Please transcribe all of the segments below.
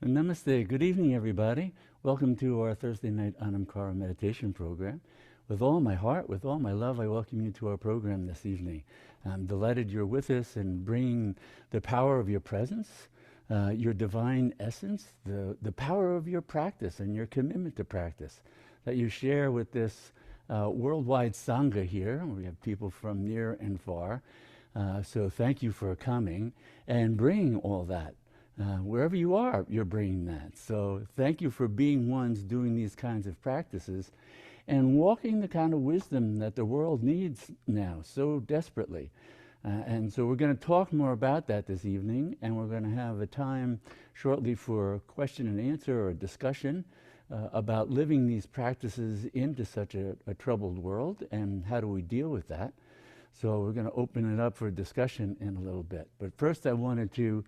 Namaste. Good evening, everybody. Welcome to our Thursday night Anamkara meditation program. With all my heart, with all my love, I welcome you to our program this evening. I'm delighted you're with us and bringing the power of your presence, your divine essence, the power of your practice and your commitment to practice that you share with this worldwide sangha here. We have people from near and far. So thank you for coming and bringing all that. Wherever you are, you're bringing that. So thank you for being ones doing these kinds of practices and walking the kind of wisdom that the world needs now so desperately. And so we're going to talk more about that this evening, and we're going to have a time shortly for question and answer or discussion about living these practices into such a troubled world and how do we deal with that. So we're going to open it up for discussion in a little bit. But first I wanted to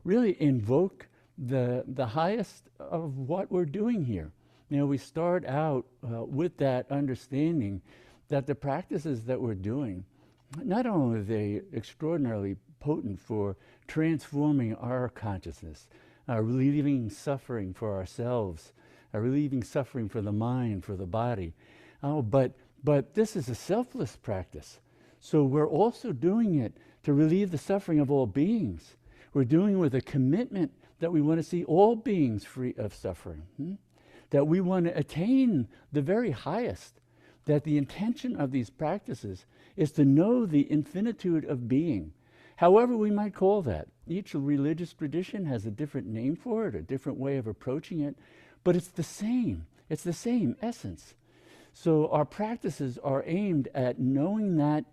really invoke the highest of what we're doing here. You know, we start out with that understanding that the practices that we're doing, not only are they extraordinarily potent for transforming our consciousness, relieving suffering for ourselves, relieving suffering for the mind, for the body, but this is a selfless practice. So we're also doing it to relieve the suffering of all beings. We're doing it with a commitment that we want to see all beings free of suffering, that we want to attain the very highest, that the intention of these practices is to know the infinitude of being, however we might call that. Each religious tradition has a different name for it, a different way of approaching it, but it's the same essence. So our practices are aimed at knowing that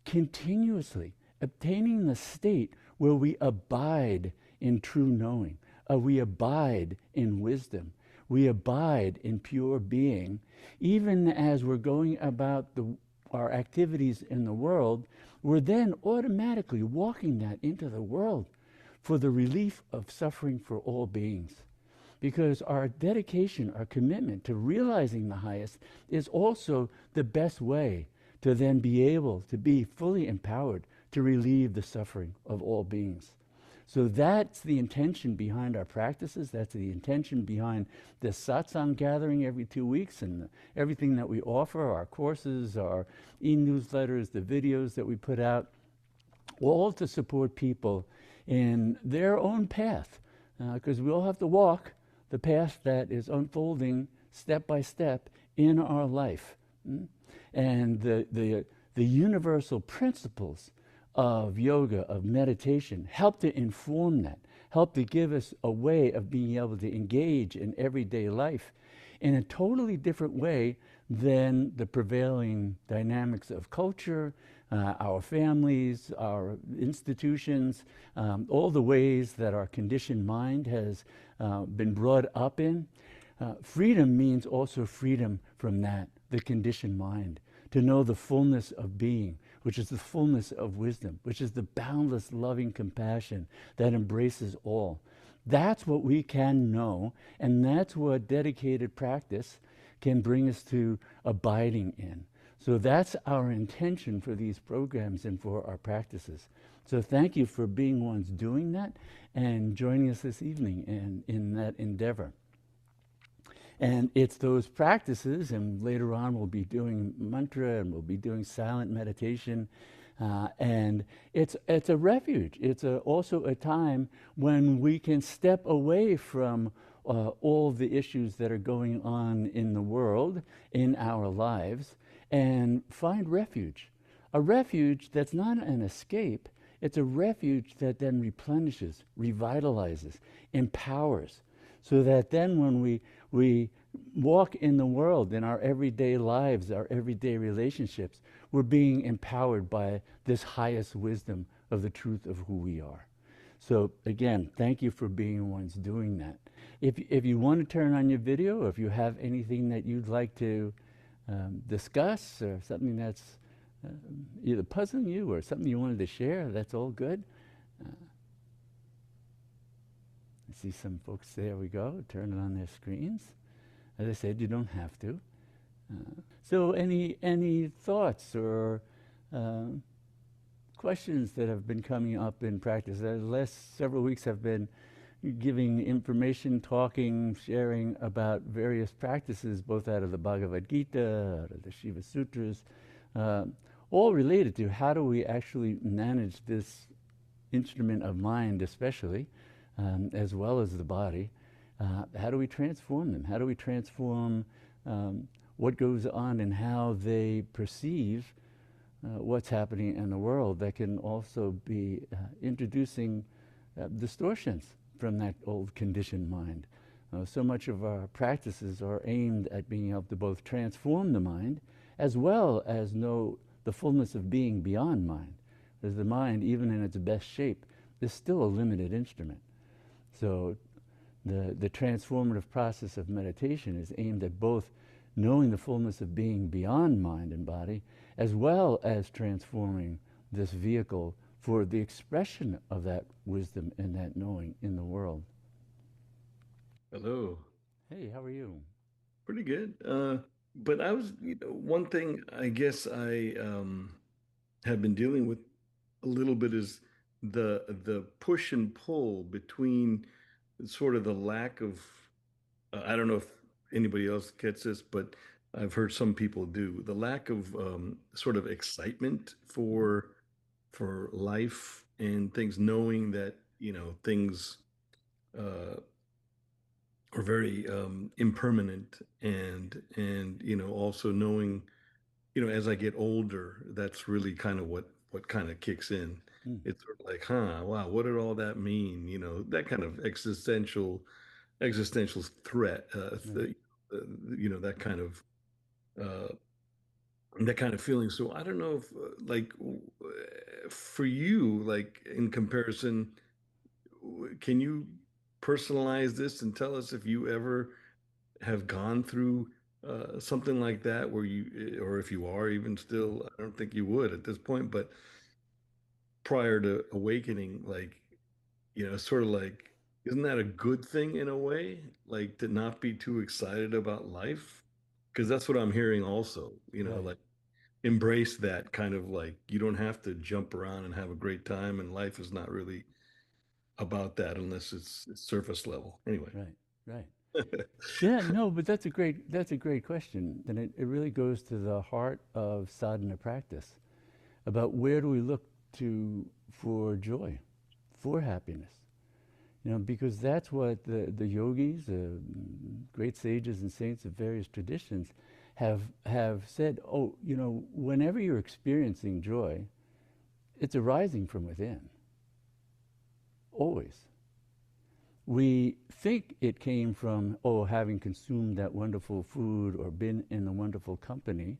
continuously, obtaining the state where we abide in true knowing, we abide in wisdom, we abide in pure being, even as we're going about our activities in the world. We're then automatically walking that into the world for the relief of suffering for all beings. Because our dedication, our commitment to realizing the highest is also the best way to then be able to be fully empowered to relieve the suffering of all beings. So that's the intention behind our practices. That's the intention behind this satsang gathering every 2 weeks and everything that we offer, our courses, our e-newsletters, the videos that we put out, all to support people in their own path. Because we all have to walk the path that is unfolding step by step in our life. And the universal principles of yoga, of meditation, help to inform that, help to give us a way of being able to engage in everyday life in a totally different way than the prevailing dynamics of culture, our families, our institutions, all the ways that our conditioned mind has been brought up in. Freedom means also freedom from that, the conditioned mind, to know the fullness of being, which is the fullness of wisdom, which is the boundless loving compassion that embraces all. That's what we can know, and that's what dedicated practice can bring us to abiding in. So that's our intention for these programs and for our practices. So thank you for being ones doing that and joining us this evening in that endeavor. And it's those practices, and later on we'll be doing mantra and we'll be doing silent meditation. And it's a refuge. It's also a time when we can step away from all the issues that are going on in the world, in our lives, and find refuge. A refuge that's not an escape, it's a refuge that then replenishes, revitalizes, empowers, so that then when we walk in the world, in our everyday lives, our everyday relationships, we're being empowered by this highest wisdom of the truth of who we are. So again, thank you for being ones doing that. If you want to turn on your video, if you have anything that you'd like to discuss or something that's either puzzling you or something you wanted to share, that's all good. I see some folks, there we go, turn it on their screens. As I said, you don't have to. So any thoughts or questions that have been coming up in practice? The last several weeks have been, giving information, talking, sharing about various practices, both out of the Bhagavad Gita, out of the Shiva Sutras, uh, all related to how do we actually manage this instrument of mind, especially, as well as the body. How do we transform them? How do we transform what goes on and how they perceive what's happening in the world that can also be introducing distortions from that old conditioned mind. So much of our practices are aimed at being able to both transform the mind as well as know the fullness of being beyond mind. Because the mind, even in its best shape, is still a limited instrument. So the transformative process of meditation is aimed at both knowing the fullness of being beyond mind and body, as well as transforming this vehicle for the expression of that wisdom and that knowing in the world. Hello. Hey, how are you? Pretty good. But I was, one thing I guess I have been dealing with a little bit is the push and pull between sort of the lack of, I don't know if anybody else gets this, but I've heard some people do, the lack of sort of excitement for life and things, knowing that, things uh, are very impermanent, and also knowing, as I get older, that's really kind of what kind of kicks in. Mm, It's sort of like, huh, wow, what did all that mean? That kind of existential threat, right. that kind of uh, feeling. So I don't know if like for you, like in comparison, can you personalize this and tell us if you ever have gone through something like that, where or if you are even still, I don't think you would at this point, but prior to awakening, like, sort of like, isn't that a good thing in a way? Like to not be too excited about life? Because that's what I'm hearing also, Right, like embrace that kind of, like, you don't have to jump around and have a great time, and life is not really about that unless it's surface level. Anyway. right, right. Yeah, no, but that's a great question. And it really goes to the heart of sadhana practice about where do we look to for joy, for happiness. Because that's what the yogis, great sages and saints of various traditions have said, oh, whenever you're experiencing joy, it's arising from within, always. We think it came from, oh, having consumed that wonderful food or been in a wonderful company.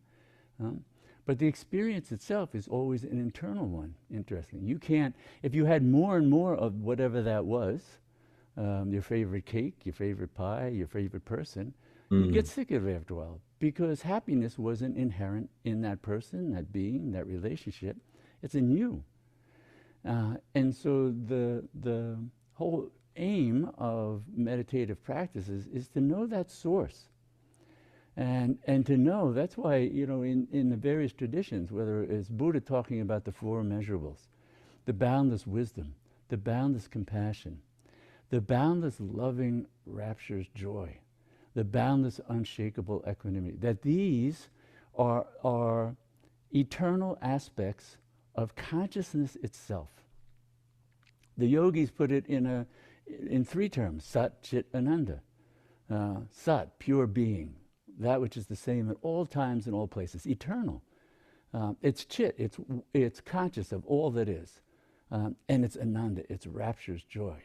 um, but the experience itself is always an internal one, interesting. You can't, if you had more and more of whatever that was, your favorite cake, your favorite pie, your favorite person, you'd get Mm. sick of it after a while because happiness wasn't inherent in that person, that being, that relationship. It's in you. And so the whole aim of meditative practices is to know that source. And to know, that's why, in the various traditions, whether it's Buddha talking about the four immeasurables, the boundless wisdom, the boundless compassion, the boundless loving rapturous joy, the boundless unshakable equanimity, that these are eternal aspects of consciousness itself. The yogis put it in three terms: Sat, Chit, Ananda. Sat, pure being, that which is the same at all times and all places, eternal. It's Chit, it's conscious of all that is. And it's Ananda, it's rapture's joy.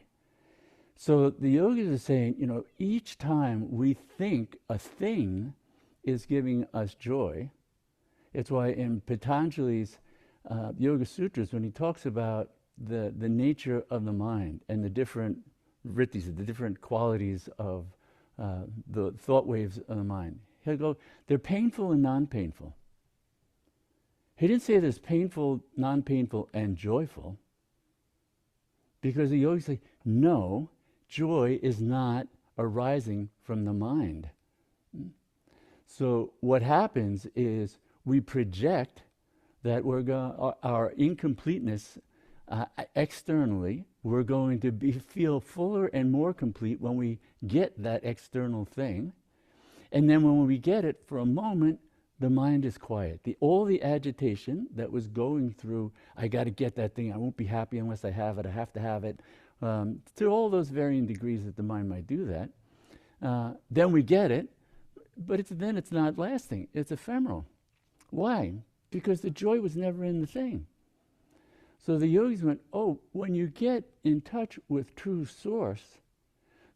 So the yogis are saying, each time we think a thing is giving us joy, it's why in Patanjali's Yoga Sutras, when he talks about the nature of the mind and the different vrittis, the different qualities of the thought waves of the mind, he'll go, they're painful and non-painful. He didn't say there's painful, non-painful, and joyful, because the yogis say, no, joy is not arising from the mind. So what happens is we project that our incompleteness externally, we're going to feel fuller and more complete when we get that external thing. And then when we get it, for a moment, the mind is quiet. All the agitation that was going through, I got to get that thing, I won't be happy unless I have it, I have to have it, to all those varying degrees that the mind might do that. Then we get it, but then it's not lasting. It's ephemeral. Why? Because the joy was never in the thing. So the yogis went, oh, when you get in touch with true source,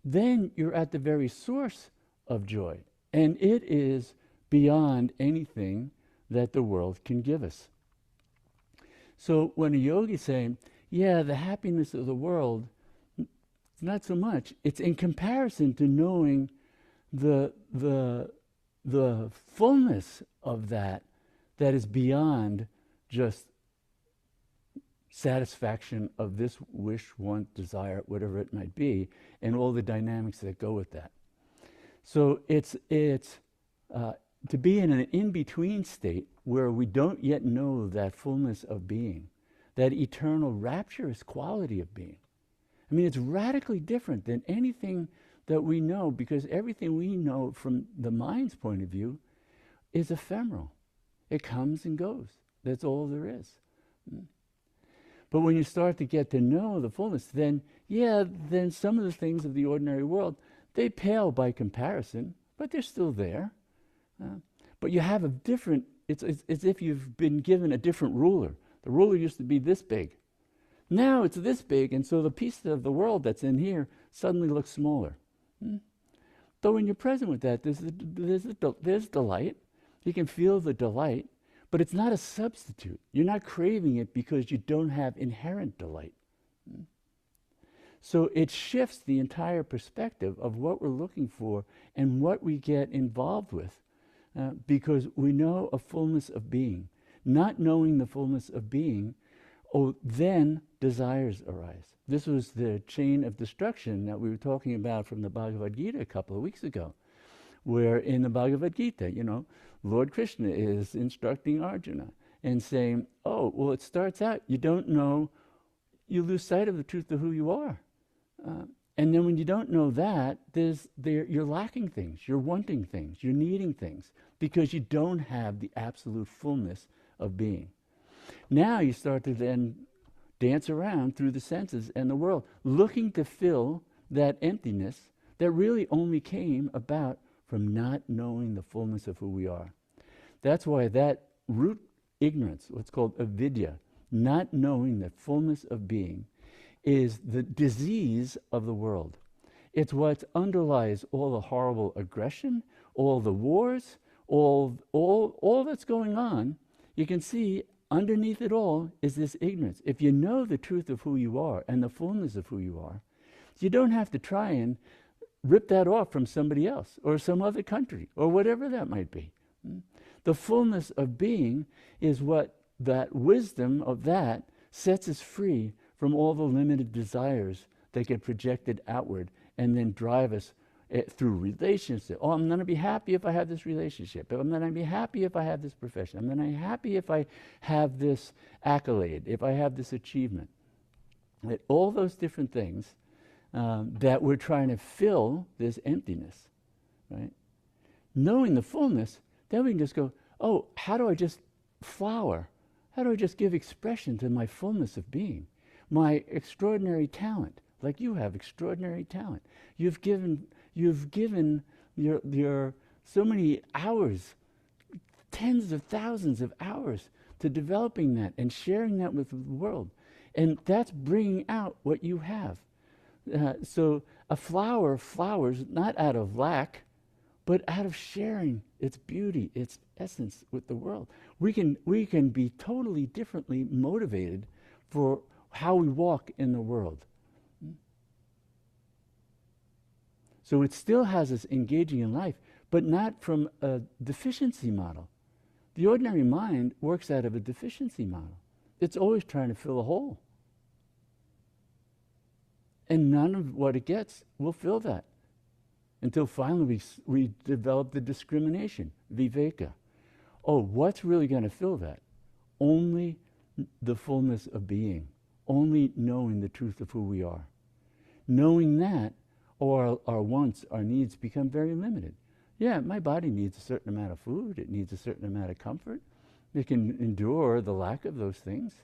then you're at the very source of joy. And it is beyond anything that the world can give us. So when a yogi is saying, yeah, the happiness of the world, it's not so much. It's in comparison to knowing the fullness of that is beyond just satisfaction of this wish, want, desire, whatever it might be, and all the dynamics that go with that. So it's to be in an in-between state where we don't yet know that fullness of being, that eternal rapturous quality of being. I mean, it's radically different than anything that we know, because everything we know from the mind's point of view is ephemeral. It comes and goes. That's all there is. But when you start to get to know the fullness, then some of the things of the ordinary world, they pale by comparison, but they're still there. But you have a different, it's as if you've been given a different ruler. The ruler used to be this big. Now it's this big, and so the piece of the world that's in here suddenly looks smaller. Though when you're present with that, there's delight. You can feel the delight, but it's not a substitute. You're not craving it because you don't have inherent delight. So it shifts the entire perspective of what we're looking for and what we get involved with, because we know a fullness of being. Not knowing the fullness of being, then desires arise. This was the chain of destruction that we were talking about from the Bhagavad Gita a couple of weeks ago, where in the Bhagavad Gita, Lord Krishna is instructing Arjuna and saying, it starts out, you don't know, you lose sight of the truth of who you are. And then when you don't know that, you're lacking things, you're wanting things, you're needing things, because you don't have the absolute fullness of being. Now you start to then dance around through the senses and the world, looking to fill that emptiness that really only came about from not knowing the fullness of who we are. That's why that root ignorance, what's called avidya, not knowing the fullness of being, is the disease of the world. It's what underlies all the horrible aggression, all the wars, all that's going on. You can see underneath it all is this ignorance. If you know the truth of who you are and the fullness of who you are, you don't have to try and rip that off from somebody else or some other country or whatever that might be. The fullness of being is what that wisdom of that sets us free from all the limited desires that get projected outward and then drive us through relationships. I'm going to be happy if I have this relationship. I'm going to be happy if I have this profession. I'm going to be happy if I have this accolade, if I have this achievement. All those different things that we're trying to fill this emptiness, right? Knowing the fullness, then we can just go, how do I just flower? How do I just give expression to my fullness of being? My extraordinary talent, like you have extraordinary talent. You've given your so many hours, tens of thousands of hours to developing that and sharing that with the world. And that's bringing out what you have. So a flower flowers not out of lack, but out of sharing its beauty, its essence with the world. We can be totally differently motivated for how we walk in the world. So it still has us engaging in life, but not from a deficiency model. The ordinary mind works out of a deficiency model. It's always trying to fill a hole. And none of what it gets will fill that. Until finally we develop the discrimination, viveka. What's really going to fill that? Only the fullness of being. only knowing the truth of who we are. Knowing that, our wants, our needs become very limited. Yeah, my body needs a certain amount of food, it needs a certain amount of comfort. It can endure the lack of those things.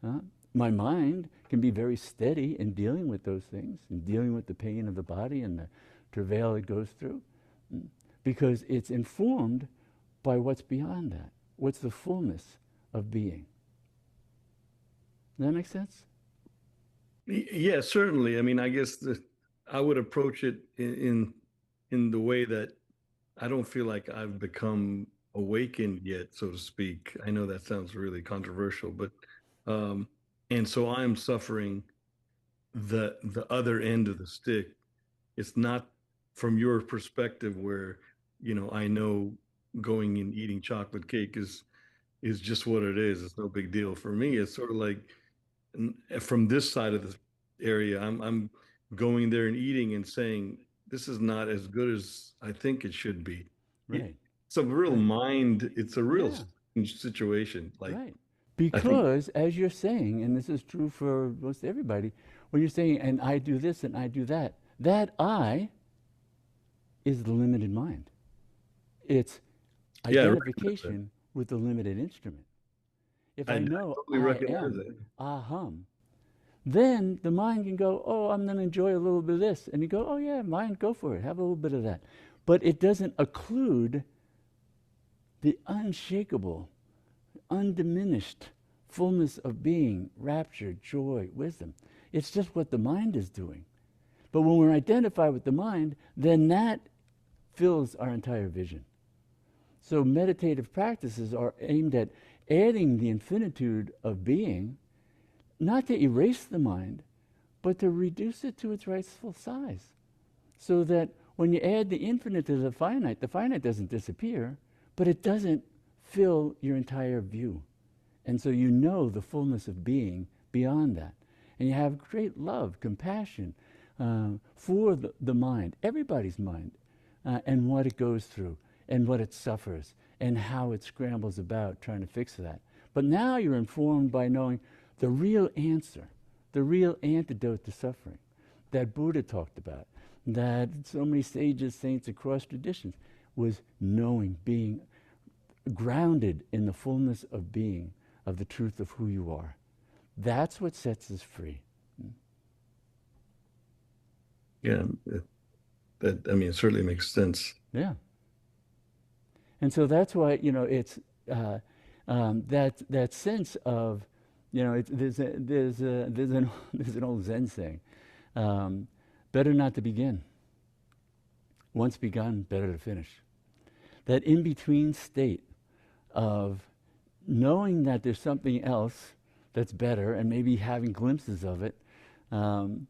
Uh, my mind can be very steady in dealing with those things, in dealing with the pain of the body and the travail it goes through, because it's informed by what's beyond that. What's the fullness of being? Does that make sense? Yeah, certainly. I mean, I guess I would approach it in the way that I don't feel like I've become awakened yet, so to speak. I know that sounds really controversial, but um, and so I'm suffering the other end of the stick. It's not from your perspective where, I know going and eating chocolate cake is just what it is. It's no big deal. For me, it's sort of like from this side of the area, I'm going there and eating and saying, this is not as good as I think it should be. Right, It's a real right. mind, it's a real Yeah, strange situation. Like, right. I think, Because, as you're saying, and this is true for most everybody, when you're saying, and I do this and I do that, that I is the limited mind. It's yeah, I recognize that. identification with the limited instrument. If I I know totally I recognize am that. aham, then the mind can go, oh, I'm going to enjoy a little bit of this. And you go, oh, yeah, mind, go for it. Have a little bit of that. But it doesn't occlude the unshakable, undiminished fullness of being, rapture, joy, wisdom. It's just what the mind is doing. But when we're identified with the mind, then that fills our entire vision. So meditative practices are aimed at adding the infinitude of being, not to erase the mind, but to reduce it to its rightful size. So that when you add the infinite to the finite doesn't disappear, but it doesn't fill your entire view. And so you know the fullness of being beyond that. And you have great love, compassion for the mind, everybody's mind, and what it goes through, and what it suffers, and how it scrambles about trying to fix that. But now you're informed by knowing the real answer, the real antidote to suffering that Buddha talked about, that so many sages, saints across traditions, was knowing, being grounded in the fullness of being, of the truth of who you are. That's what sets us free. Yeah, I mean, it certainly makes sense. Yeah. And so that's why, it's that sense of, there's an old Zen saying, better not to begin. Once begun, better to finish. That in between state of knowing that there's something else that's better, and maybe having glimpses of it, and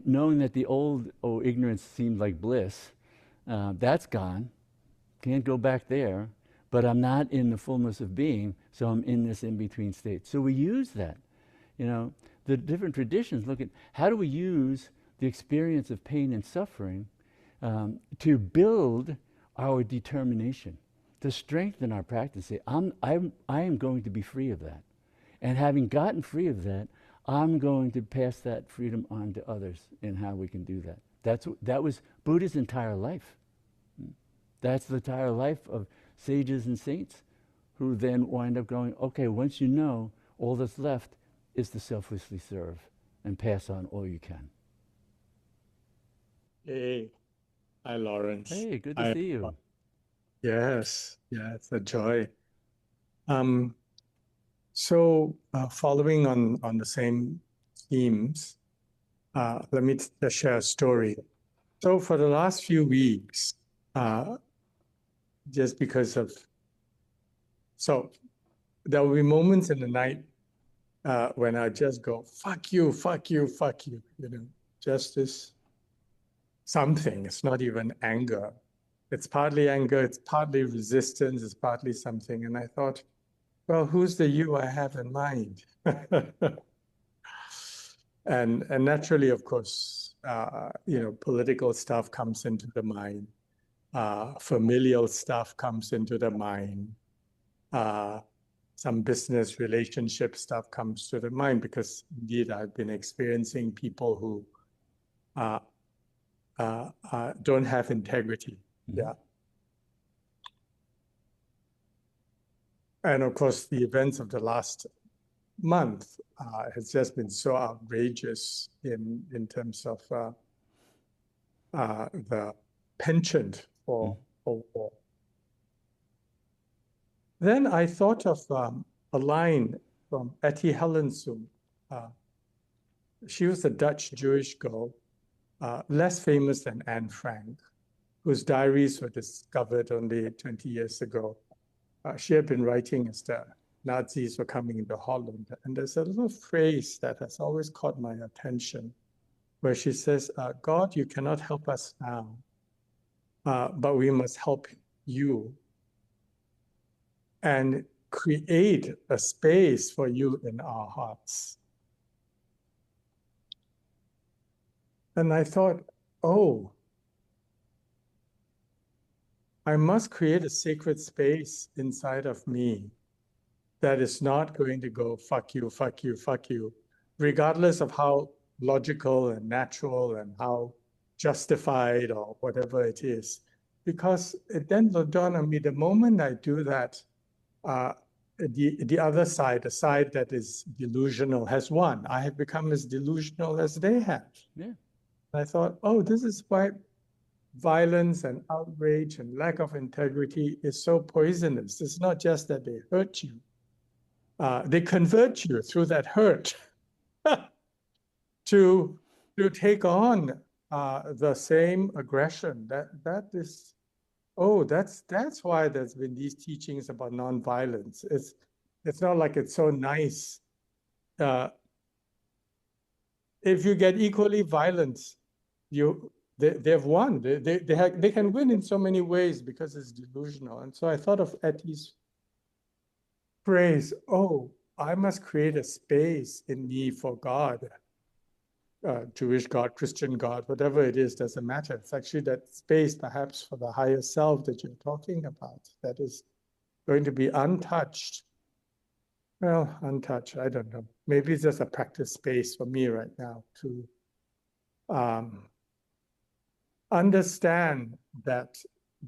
knowing that the old, ignorance seemed like bliss, that's gone. Can't go back there, but I'm not in the fullness of being, so I'm in this in-between state. So we use that. The different traditions look at how do we use the experience of pain and suffering to build our determination, to strengthen our practice. Say, I am going to be free of that. And having gotten free of that, I'm going to pass that freedom on to others in how we can do that. That was Buddha's entire life. That's the entire life of sages and saints who then wind up going, okay, once you know, all that's left is to selflessly serve and pass on all you can. Hey, hi Lawrence. Hey, good to I see you. yes, yeah, it's a joy. Um, so following on the same themes, let me just share a story. So for the last few weeks, uh, just because of so there will be moments in the night when I just go, fuck you, fuck you, fuck you, just this something. It's not even anger. It's partly anger, it's partly resistance, it's partly something. And I thought, well, who's the you I have in mind? And naturally, of course, political stuff comes into the mind. Familial stuff comes into the mind. some business relationship stuff comes to the mind, because indeed I've been experiencing people who don't have integrity. Mm-hmm. Yeah. And of course, the events of the last month has just been so outrageous in terms of the penchant for war. Then I thought of a line from Etty Hillesum. She was a Dutch Jewish girl, less famous than Anne Frank, whose diaries were discovered only 20 years ago. She had been writing as the Nazis were coming into Holland. And there's a little phrase that has always caught my attention, where she says, God, you cannot help us now, but we must help you and create a space for you in our hearts. And I thought, oh, I must create a sacred space inside of me that is not going to go, fuck you, fuck you, fuck you, regardless of how logical and natural and how justified or whatever it is. Because it then dawned on me, the moment I do that, the other side, the side that is delusional, has won. I have become as delusional as they have. Yeah. I thought, oh, this is why violence and outrage and lack of integrity is so poisonous. It's not just that they hurt you. They convert you through that hurt to take on the same aggression. That is, oh, that's why there's been these teachings about nonviolence. It's not like it's so nice. If you get equally violent, they've won. They can win in so many ways because it's delusional. And so I thought of Etty's phrase, oh, I must create a space in me for God, Jewish God, Christian God, whatever it is, doesn't matter. It's actually that space perhaps for the higher self that you're talking about that is going to be untouched. Well, untouched, I don't know. Maybe it's just a practice space for me right now to understand that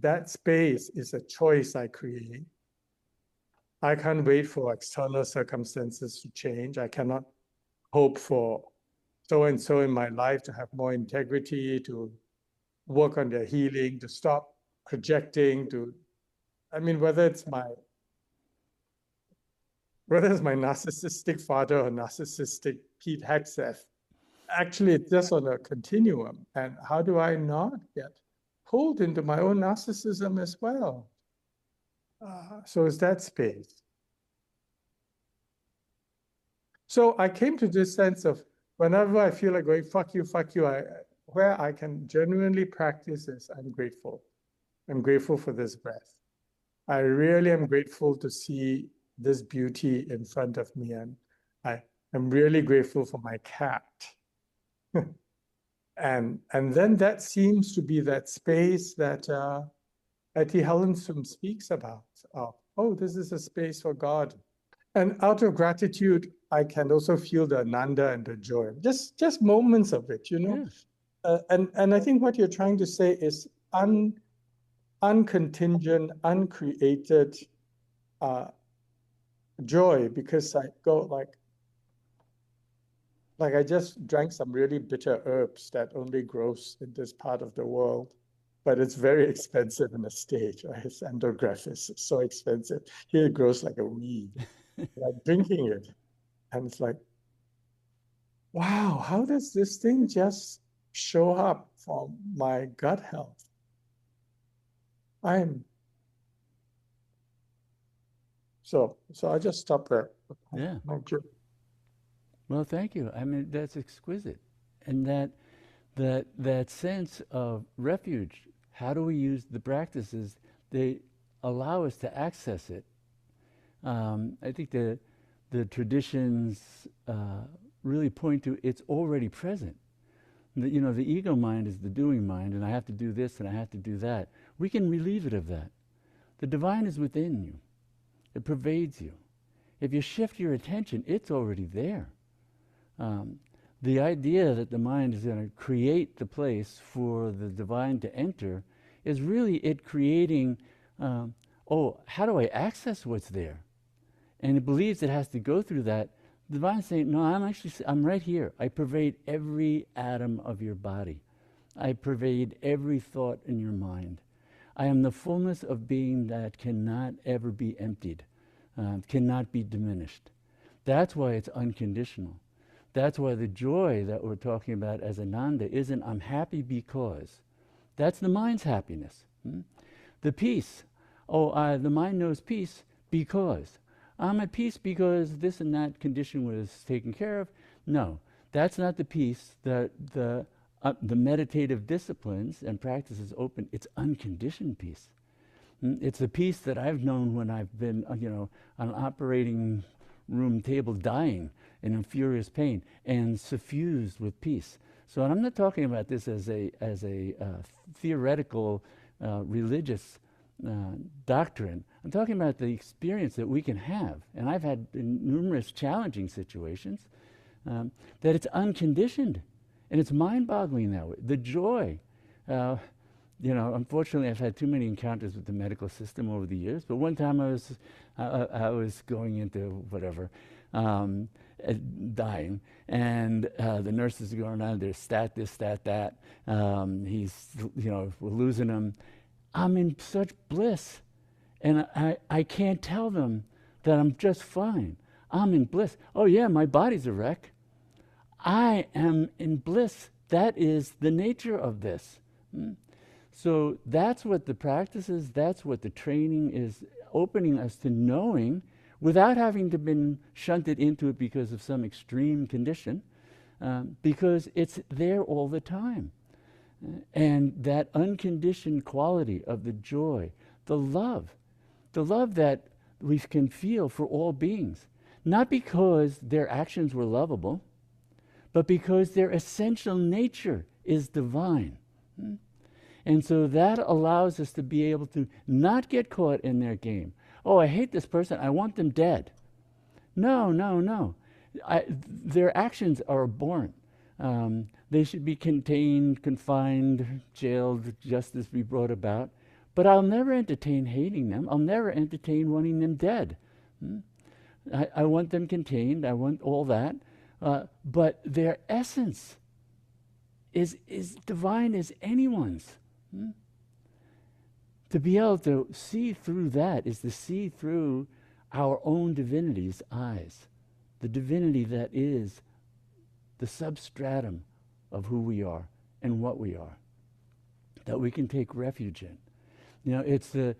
that space is a choice I create. I can't wait for external circumstances to change. I cannot hope for so-and-so in my life to have more integrity, to work on their healing, to stop projecting, I mean, whether it's my narcissistic father or narcissistic Pete Hegseth, actually it's just on a continuum. And how do I not get pulled into my own narcissism as well? So it's that space. So I came to this sense of whenever I feel like going, fuck you, where I can genuinely practice is I'm grateful. I'm grateful for this breath. I really am grateful to see this beauty in front of me. And I'm really grateful for my cat. and then that seems to be that space that Etty Hillesum speaks about. Oh, this is a space for God. And out of gratitude, I can also feel the ananda and the joy. Just moments of it, you know. Yeah. And I think what you're trying to say is uncontingent, uncreated joy, because I go like I just drank some really bitter herbs that only grows in this part of the world, but it's very expensive in the States, right? It's andrographis, it's so expensive. Here it grows like a weed. Like drinking it, and it's like, wow, how does this thing just show up for my gut health? So I just stopped there. Yeah. Thank you. Well, thank you. I mean, that's exquisite. And that sense of refuge, how do we use the practices? They allow us to access it. I think the traditions really point to it's already present. The ego mind is the doing mind, and I have to do this and I have to do that. We can relieve it of that. The divine is within you. It pervades you. If you shift your attention, it's already there. The idea that the mind is going to create the place for the divine to enter is really it creating, how do I access what's there? And it believes it has to go through that. The divine is saying, no, I'm right here. I pervade every atom of your body. I pervade every thought in your mind. I am the fullness of being that cannot ever be emptied, cannot be diminished. That's why it's unconditional. That's why the joy that we're talking about as Ananda isn't I'm happy because. That's the mind's happiness. The peace. The mind knows peace because. I'm at peace because this and that condition was taken care of. No, that's not the peace that the meditative disciplines and practices open. It's unconditioned peace. It's the peace that I've known when I've been, on an operating room table dying in furious pain and suffused with peace. So I'm not talking about this as a theoretical religious doctrine. I'm talking about the experience that we can have. And I've had numerous challenging situations that it's unconditioned. And it's mind-boggling that way. The joy. Unfortunately, I've had too many encounters with the medical system over the years. But one time I was going into whatever, dying, and the nurses are going on. There's stat this, stat that. We're losing him. I'm in such bliss, and I can't tell them that I'm just fine. I'm in bliss. Oh yeah, my body's a wreck. I am in bliss. That is the nature of this. So that's what the practice is, that's what the training is, opening us to knowing without having to been shunted into it because of some extreme condition, because it's there all the time. And that unconditioned quality of the joy, the love that we can feel for all beings, not because their actions were lovable, but because their essential nature is divine. And so that allows us to be able to not get caught in their game. Oh, I hate this person, I want them dead. No. Their actions are abhorrent. They should be contained, confined, jailed, justice be brought about. But I'll never entertain hating them. I'll never entertain wanting them dead. I want them contained, I want all that. But their essence is divine as anyone's. To be able to see through that is to see through our own divinity's eyes. The divinity that is the substratum of who we are and what we are, that we can take refuge in. It's the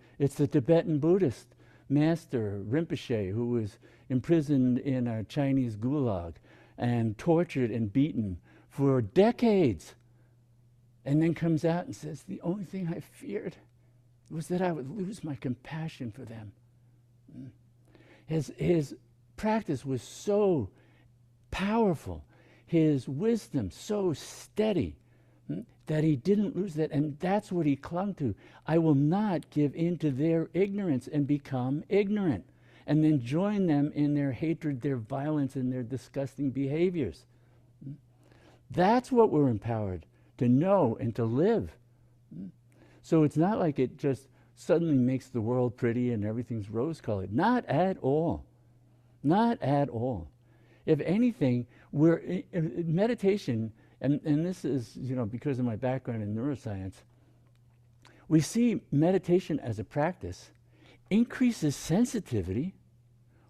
Tibetan Buddhist master Rinpoche who was imprisoned in a Chinese gulag and tortured and beaten for decades, and then comes out and says, the only thing I feared was that I would lose my compassion for them. His practice was so powerful, his wisdom so steady, that he didn't lose that, and that's what he clung to. I will not give in to their ignorance and become ignorant, and then join them in their hatred, their violence, and their disgusting behaviors. That's what we're empowered to know and to live. So it's not like it just suddenly makes the world pretty and everything's rose-colored. Not at all. Not at all. If anything, we're meditation, and this is, because of my background in neuroscience, we see meditation as a practice increases sensitivity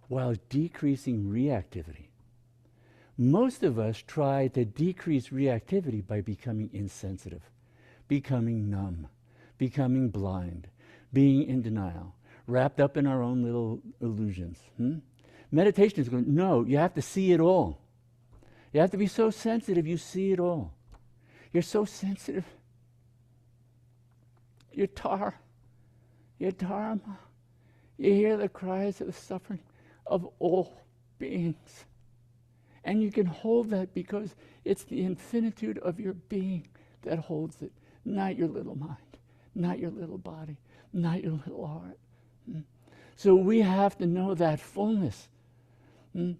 while decreasing reactivity. Most of us try to decrease reactivity by becoming insensitive, becoming numb, becoming blind, being in denial, wrapped up in our own little illusions. Meditation is going, no, you have to see it all. You have to be so sensitive you see it all. You're so sensitive. You're dharma. You hear the cries of suffering of all beings. And you can hold that because it's the infinitude of your being that holds it, not your little mind, not your little body, not your little heart. So we have to know that fullness.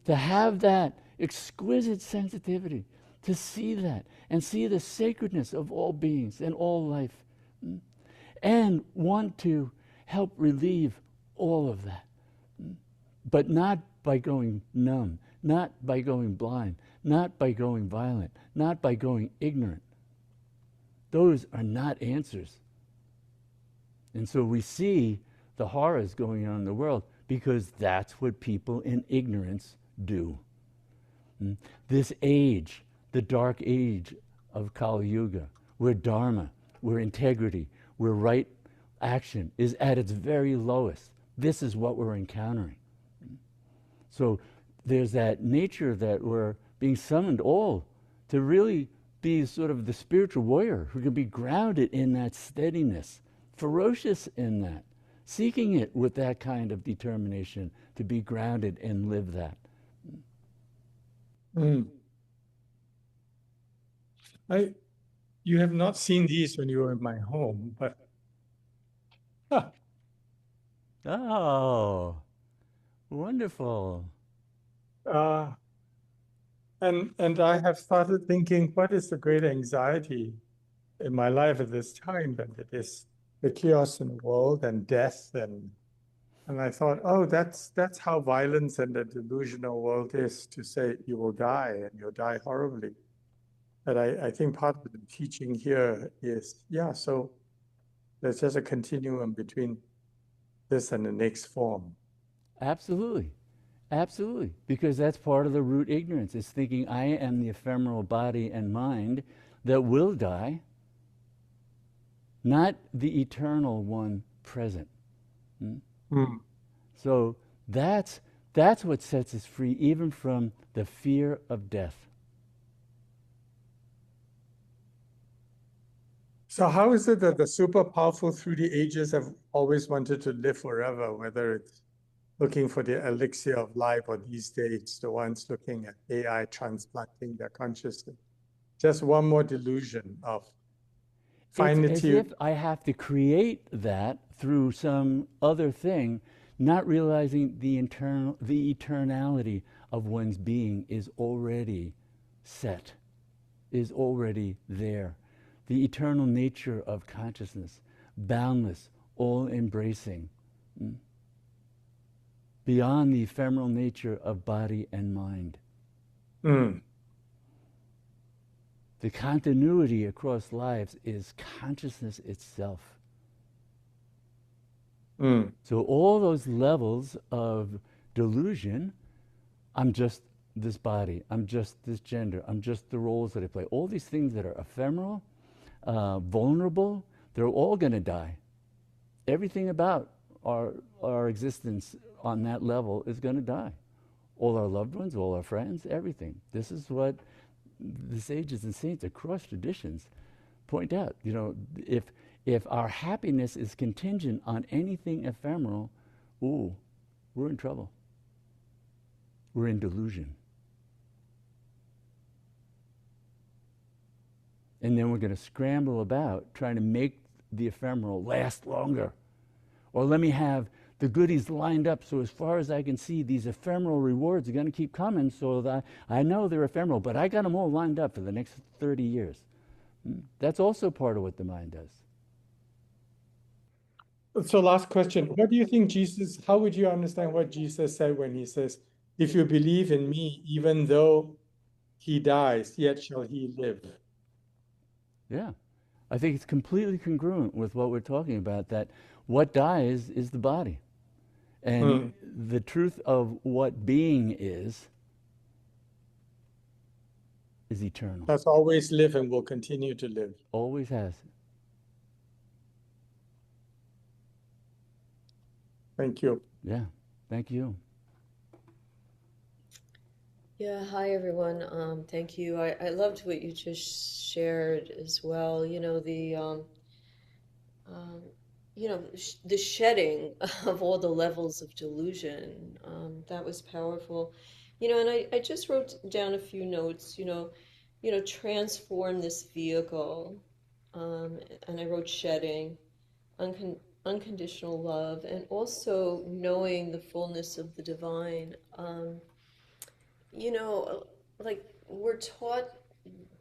To have that exquisite sensitivity, to see that and see the sacredness of all beings and all life, and want to help relieve all of that, but not by going numb, not by going blind, not by going violent, not by going ignorant. Those are not answers. And so we see the horrors going on in the world because that's what people in ignorance do. This age, the dark age of Kali Yuga, where Dharma, where integrity, where right action is at its very lowest, this is what we're encountering. So there's that nature that we're being summoned all to really be sort of the spiritual warrior who can be grounded in that steadiness, ferocious in that, seeking it with that kind of determination to be grounded and live that. Mm. You have not seen these when you were in my home, but Oh, wonderful. uh, and I have started thinking, what is the great anxiety in my life at this time? And it is the chaos in the world and death, and I thought, oh, that's how violence and the delusional world is, to say you will die and you'll die horribly. But I think part of the teaching here is, yeah, so there's just a continuum between this and the next form. Absolutely. Absolutely. Because that's part of the root ignorance. It's thinking I am the ephemeral body and mind that will die, not the eternal one present. Mm. So that's what sets us free even from the fear of death. So how is it that the super powerful through the ages have always wanted to live forever, whether it's looking for the elixir of life, or these days, the ones looking at AI transplanting their consciousness? Just one more delusion of It's as finitude. if I have to create that through some other thing, not realizing the eternality of one's being is already set, is already there. The eternal nature of consciousness, boundless, all embracing, beyond the ephemeral nature of body and mind. Mm. The continuity across lives is consciousness itself. Mm. So all those levels of delusion, I'm just this body, I'm just this gender, I'm just the roles that I play. All these things that are ephemeral, vulnerable, they're all going to die. Everything about our existence on that level is going to die. All our loved ones, all our friends, everything. This is what the sages and saints across traditions point out. You know, if our happiness is contingent on anything ephemeral, ooh, we're in trouble. We're in delusion. And then we're going to scramble about trying to make the ephemeral last longer. Or let me have the goodies lined up so as far as I can see, these ephemeral rewards are going to keep coming so that I know they're ephemeral, but I got them all lined up for the next 30 years. That's also part of what the mind does. So last question, what do you think Jesus, how would you understand what Jesus said when he says, if you believe in me, even though he dies, yet shall he live? Yeah. I think it's completely congruent with what we're talking about, that what dies is the body. And the truth of what being is eternal. That's always live and will continue to live. Always has. Thank you. Yeah. Thank you. Yeah, hi everyone. Thank you. I loved what you just shared as well. Um, the shedding of all the levels of delusion. That was powerful. And I just wrote down a few notes. Transform this vehicle. And I wrote shedding, unconditional love, and also knowing the fullness of the divine. you know, like we're taught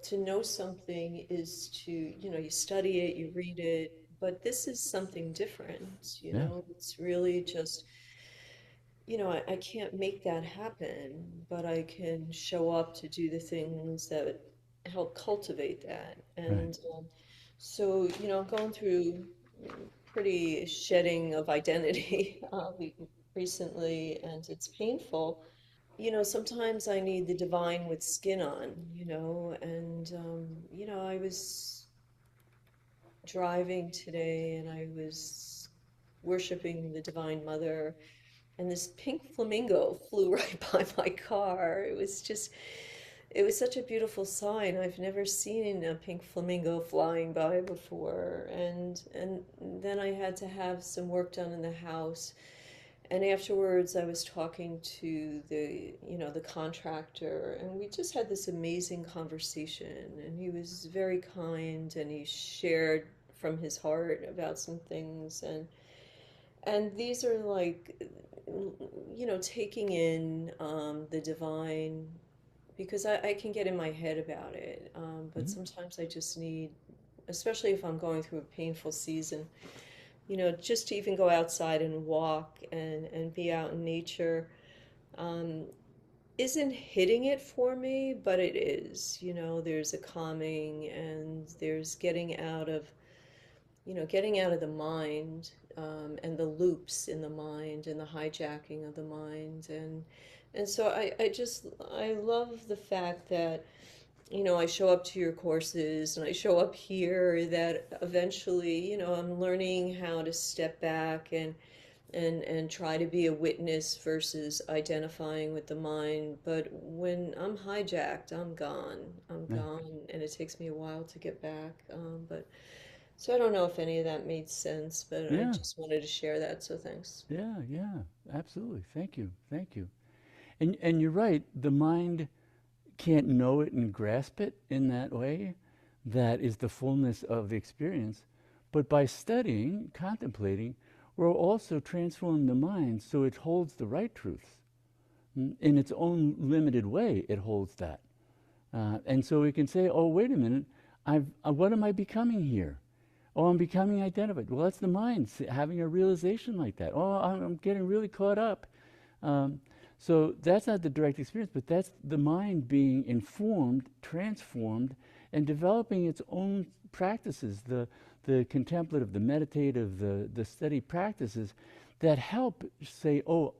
to know something is to, you study it, you read it, but this is something different, Yeah, it's really just, I can't make that happen, but I can show up to do the things that help cultivate that. right. And so, I'm going through pretty shedding of identity recently, and it's painful. Sometimes I need the divine with skin on, and, I was driving today and I was worshiping the Divine Mother, and this pink flamingo flew right by my car. It was such a beautiful sign. I've never seen a pink flamingo flying by before. And then I had to have some work done in the house. And afterwards, I was talking to the contractor, and we just had this amazing conversation. And he was very kind, and he shared from his heart about some things. And these are like, taking in the divine, because I can get in my head about it. But Mhm. sometimes I just need, especially if I'm going through a painful season, just to even go outside and walk and be out in nature, um, isn't hitting it for me, but it is. There's a calming, and there's getting out of the mind, and the loops in the mind and the hijacking of the mind. And so I love the fact that, I show up to your courses and I show up here, that eventually, I'm learning how to step back and try to be a witness versus identifying with the mind. But when I'm hijacked, I'm gone. I'm Right. gone, and it takes me a while to get back. But so I don't know if any of that made sense, but I Yeah, just wanted to share that, so thanks. yeah, yeah. Absolutely. Thank you. Thank you. And you're right. The mind can't know it and grasp it in that way. That is the fullness of the experience. But by studying, contemplating, we're also transforming the mind so it holds the right truths. In its own limited way, it holds that. And so we can say, oh, wait a minute, what am I becoming here? Oh, I'm becoming identified. Well, that's the mind having a realization like that. Oh, I'm getting really caught up. Um, so that's not the direct experience, but that's the mind being informed, transformed, and developing its own practices, the contemplative, the meditative, the steady practices that help say, oh,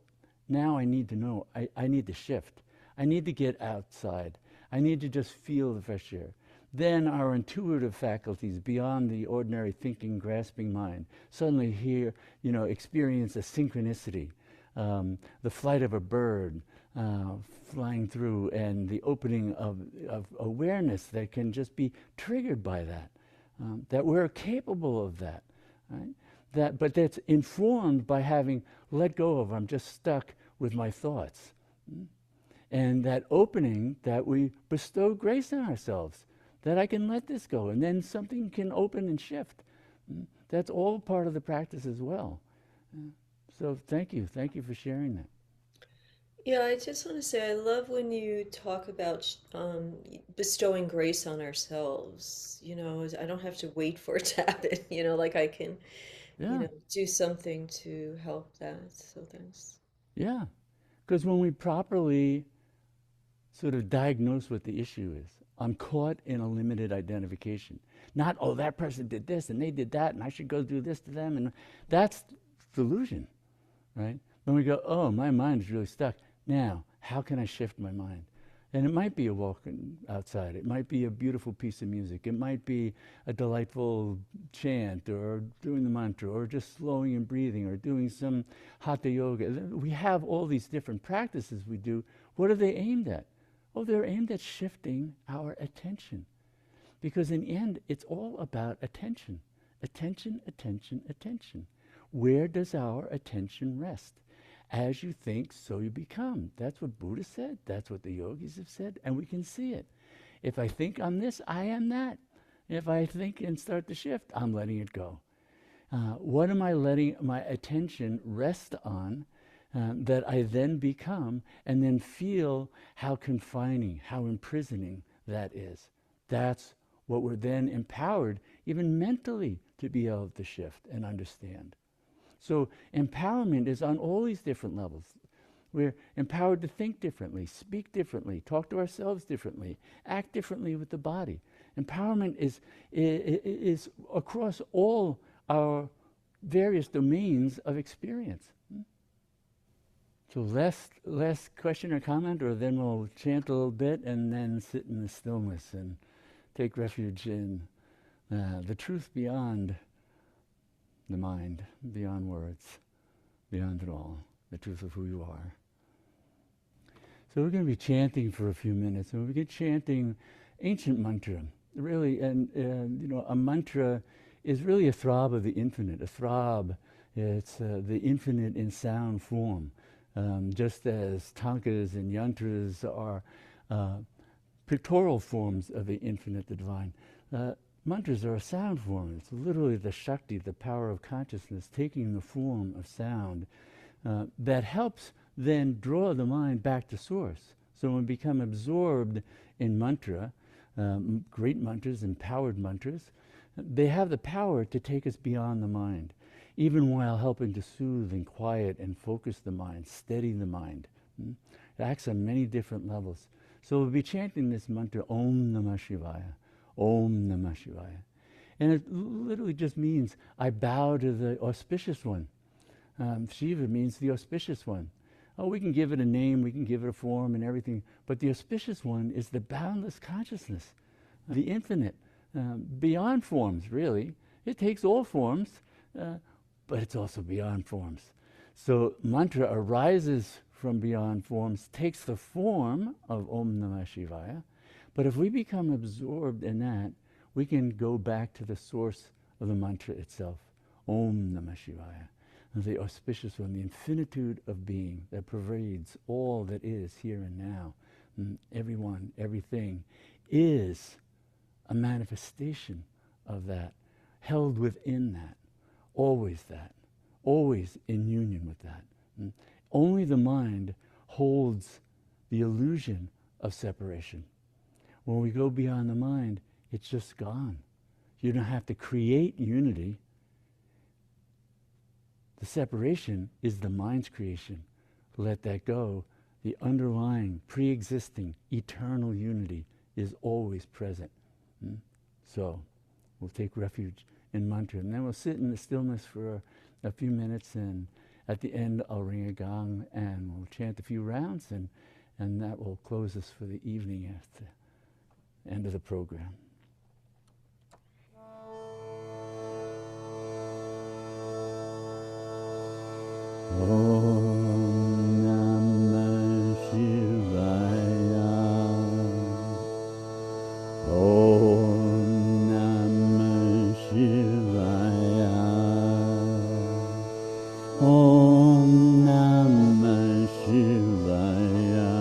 now I need to know, I need to shift. I need to get outside. I need to just feel the fresh air. Then our intuitive faculties beyond the ordinary thinking, grasping mind suddenly here, experience a synchronicity, the flight of a bird flying through, and the opening of awareness that can just be triggered by that, that we're capable of that, right? But that's informed by having let go of, I'm just stuck with my thoughts. And that opening that we bestow grace on ourselves, that I can let this go, and then something can open and shift. That's all part of the practice as well. So thank you. Thank you for sharing that. Yeah, I just want to say I love when you talk about bestowing grace on ourselves. I don't have to wait for it to happen, like I can, Yeah, do something to help that. So thanks. yeah. Because when we properly sort of diagnose what the issue is, I'm caught in a limited identification. Not, oh, that person did this and they did that, and I should go do this to them. And that's delusion, right? When we go, oh, my mind is really stuck. Now, how can I shift my mind? And it might be a walk outside. It might be a beautiful piece of music. It might be a delightful chant, or doing the mantra, or just slowing and breathing, or doing some hatha yoga. We have all these different practices we do. What are they aimed at? Oh, they're aimed at shifting our attention. Because in the end, it's all about attention. Attention, attention, attention. Where does our attention rest? As you think, so you become. That's what Buddha said. That's what the yogis have said. And we can see it. If I think I'm this, I am that. If I think and start to shift, I'm letting it go. What am I letting my attention rest on? that I then become, and then feel how confining, how imprisoning that is. That's what we're then empowered, even mentally, to be able to shift and understand. So empowerment is on all these different levels. We're empowered to think differently, speak differently, talk to ourselves differently, act differently with the body. Empowerment is across all our various domains of experience. So last question or comment, or then we'll chant a little bit and then sit in the stillness and take refuge in the truth beyond the mind, beyond words, beyond it all, the truth of who you are. So we're going to be chanting for a few minutes, and we'll begin chanting ancient mantra, really, and a mantra is really a throb of the infinite, a throb. It's the infinite in sound form, just as tankas and yantras are pictorial forms of the infinite, the divine. Mantras are a sound form. It's literally the Shakti, the power of consciousness, taking the form of sound that helps then draw the mind back to source. So when we become absorbed in mantra, great mantras, empowered mantras, they have the power to take us beyond the mind, even while helping to soothe and quiet and focus the mind, steady the mind. It acts on many different levels. So we'll be chanting this mantra, Om Namah Shivaya, Om Namah Shivaya. And it literally just means, I bow to the auspicious one. Shiva means the auspicious one. Oh, we can give it a name, we can give it a form and everything, but the auspicious one is the boundless consciousness, the infinite, beyond forms, really. It takes all forms, but it's also beyond forms. So mantra arises from beyond forms, takes the form of Om Namah Shivaya, but if we become absorbed in that, we can go back to the source of the mantra itself, Om Namah Shivaya, the auspicious one, the infinitude of being that pervades all that is here and now. Everyone, everything is a manifestation of that, held within that, always in union with that. Only the mind holds the illusion of separation. When we go beyond the mind, it's just gone. You don't have to create unity. The separation is the mind's creation. Let that go. The underlying, pre-existing, eternal unity is always present. So we'll take refuge in mantra, and then we'll sit in the stillness for a few minutes, and at the end I'll ring a gong and we'll chant a few rounds, and that will close us for the evening at the end of the program. Om Namah Shivaya. Om Namah Shivaya. Om Namah Shivaya.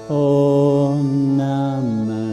Om Namah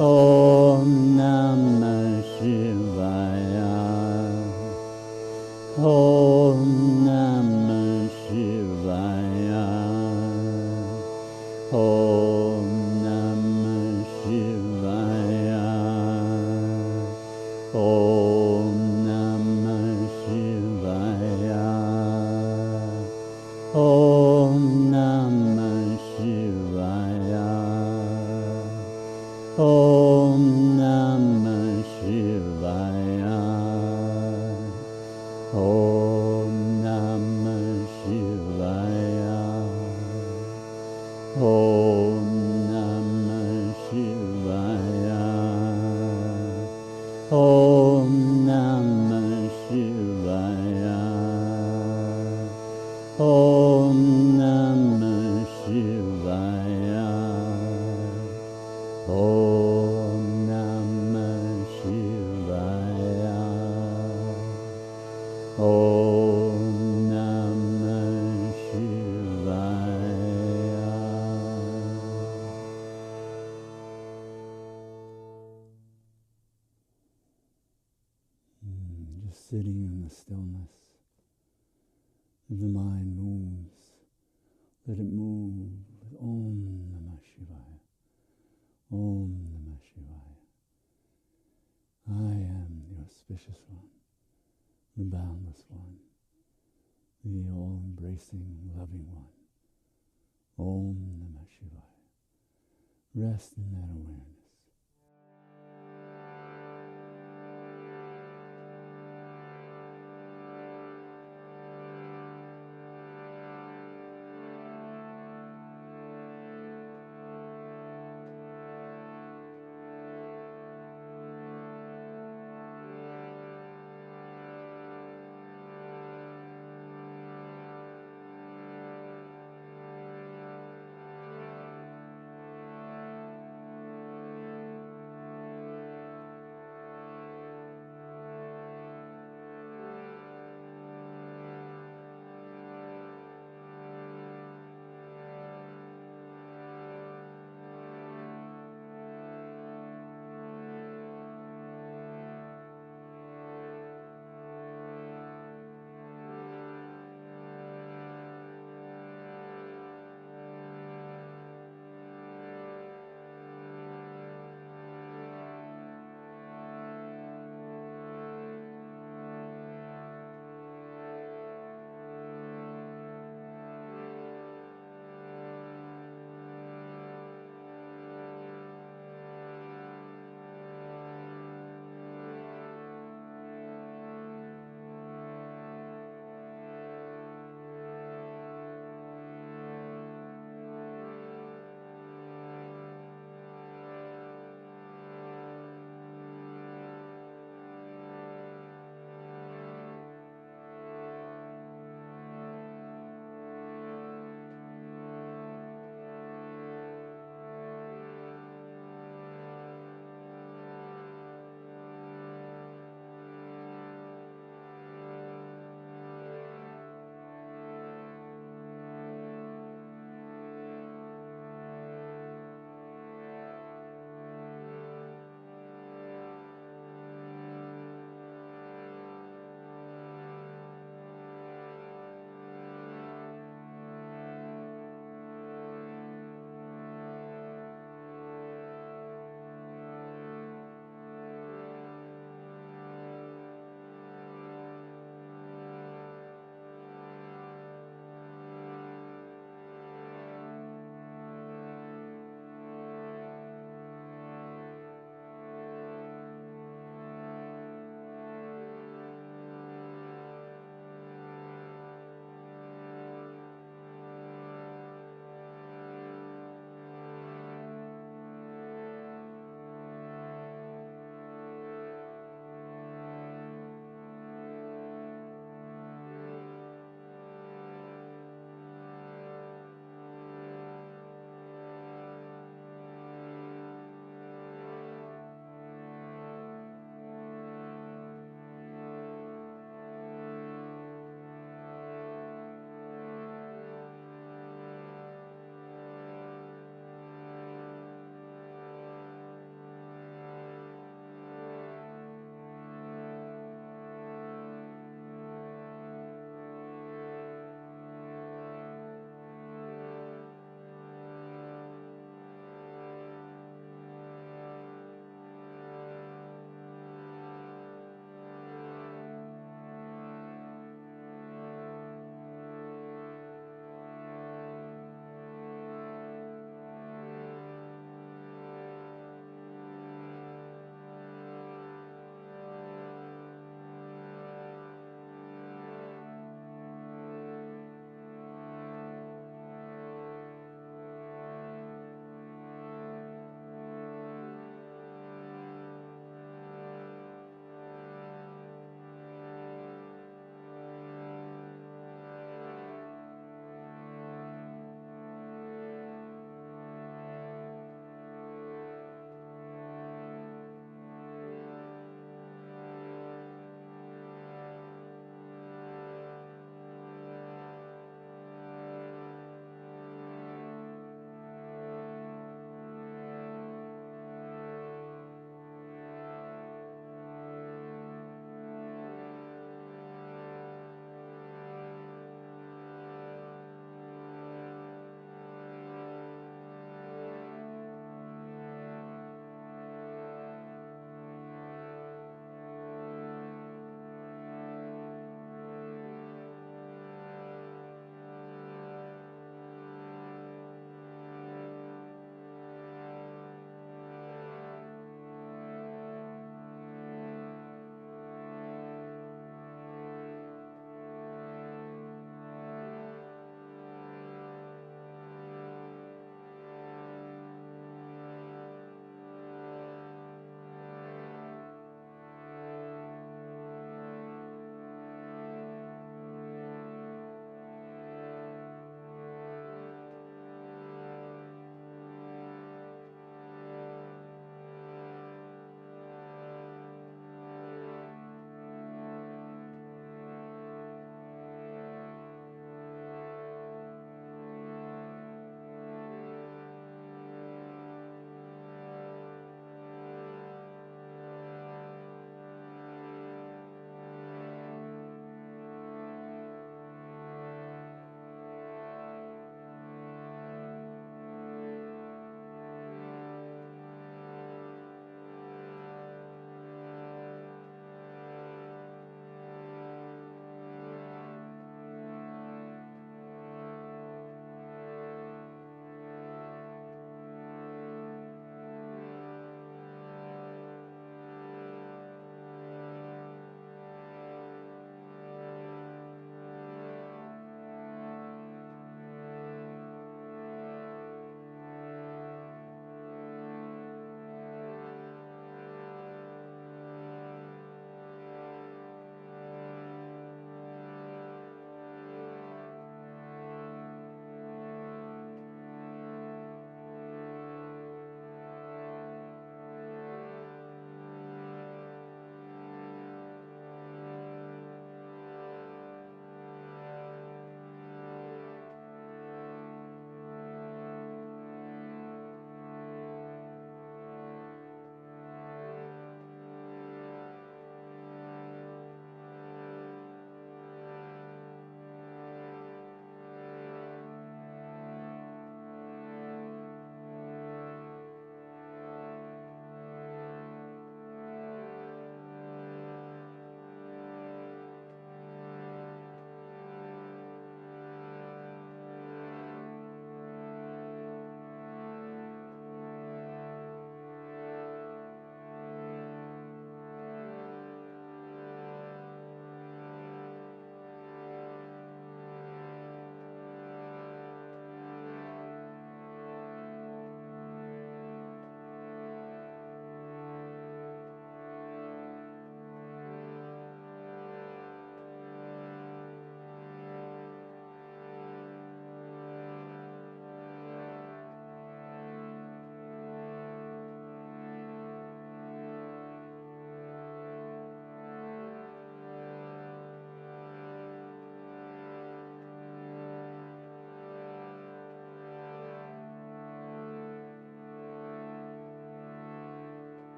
Om Namah Shivaya. Om Namah Shivaya. Om Namah Shivaya. Om Namah Shivaya. Om Namah Shivaya. Om Namah Shivaya. Om Namah Shivaya. Om Namah Shivaya. Om Namah Shivaya. Om Namah Shivaya. Om Namah Shivaya. Om Namah Shivaya. Just sitting in the stillness. If the mind moves, let it move with Om Namah Shivaya. Om Namah Shivaya. I am the auspicious one, the boundless one, the all-embracing, loving one. Om Namah Shivaya. Rest in that awareness.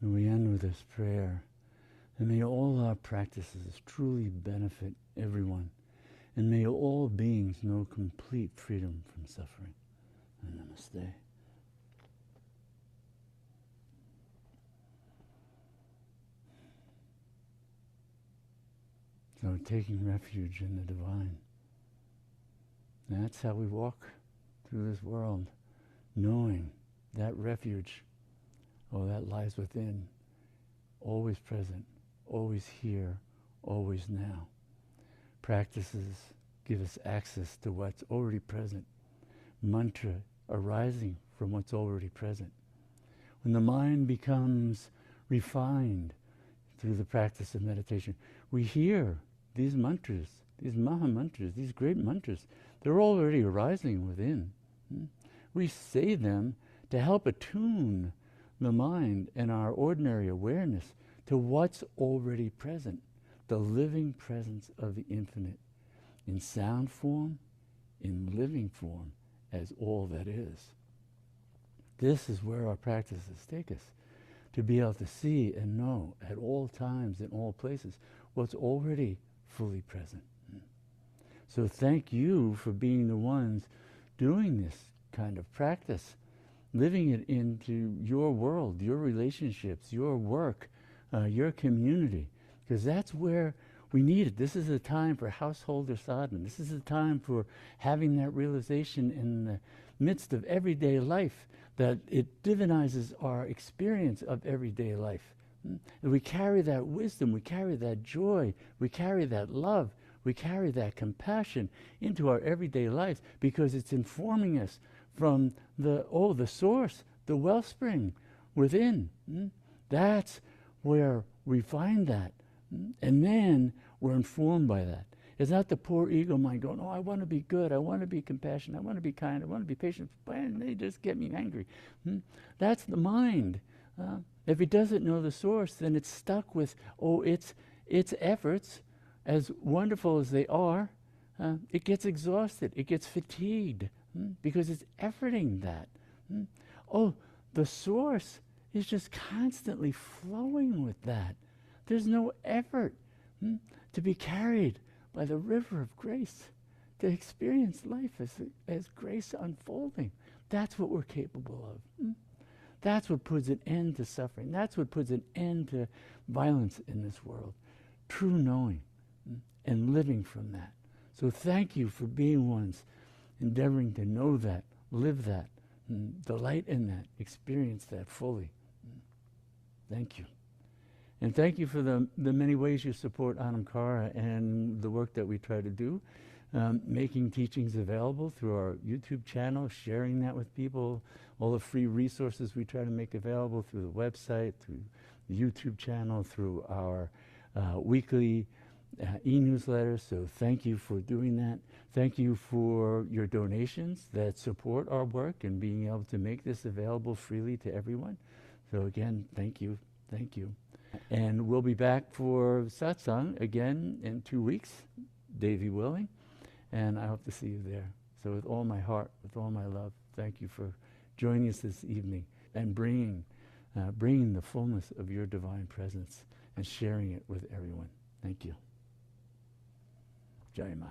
And we end with this prayer. And may all our practices truly benefit everyone. And may all beings know complete freedom from suffering. And namaste. So taking refuge in the divine. That's how we walk through this world, knowing that refuge, that lies within, always present, always here, always now. Practices give us access to what's already present. Mantra arising from what's already present. When the mind becomes refined through the practice of meditation, we hear these mantras, these maha mantras, these great mantras. They're already arising within. We say them to help attune the mind and our ordinary awareness to what's already present, the living presence of the infinite, in sound form, in living form, as all that is. This is where our practices take us, to be able to see and know at all times, in all places, what's already fully present. So thank you for being the ones doing this kind of practice, living it into your world, your relationships, your work, your community, because that's where we need it. This is a time for householder sadhana. This is a time for having that realization in the midst of everyday life, that it divinizes our experience of everyday life. And we carry that wisdom, we carry that joy, we carry that love, we carry that compassion into our everyday lives, because it's informing us from the source, the wellspring within. That's where we find that. And then we're informed by that. It's not the poor ego mind going, I want to be good, I want to be compassionate, I want to be kind, I want to be patient, and they just get me angry. That's the mind. If it doesn't know the source, then it's stuck with, its efforts, as wonderful as they are, it gets exhausted, it gets fatigued, because it's efforting that. The source is just constantly flowing with that. There's no effort to be carried by the river of grace, to experience life as grace unfolding. That's what we're capable of. That's what puts an end to suffering. That's what puts an end to violence in this world. True knowing and living from that. So thank you for being ones endeavoring to know that, live that, delight in that, experience that fully. Thank you. And thank you for the many ways you support Anam Cara and the work that we try to do. making teachings available through our YouTube channel, sharing that with people, all the free resources we try to make available through the website, through the YouTube channel, through our weekly e-newsletter. So thank you for doing that. Thank you for your donations that support our work and being able to make this available freely to everyone. So again, thank you. Thank you. And we'll be back for satsang again in 2 weeks, Davy willing. And I hope to see you there. So with all my heart, with all my love, thank you for joining us this evening and bringing the fullness of your divine presence and sharing it with everyone. Thank you. Jai Ma.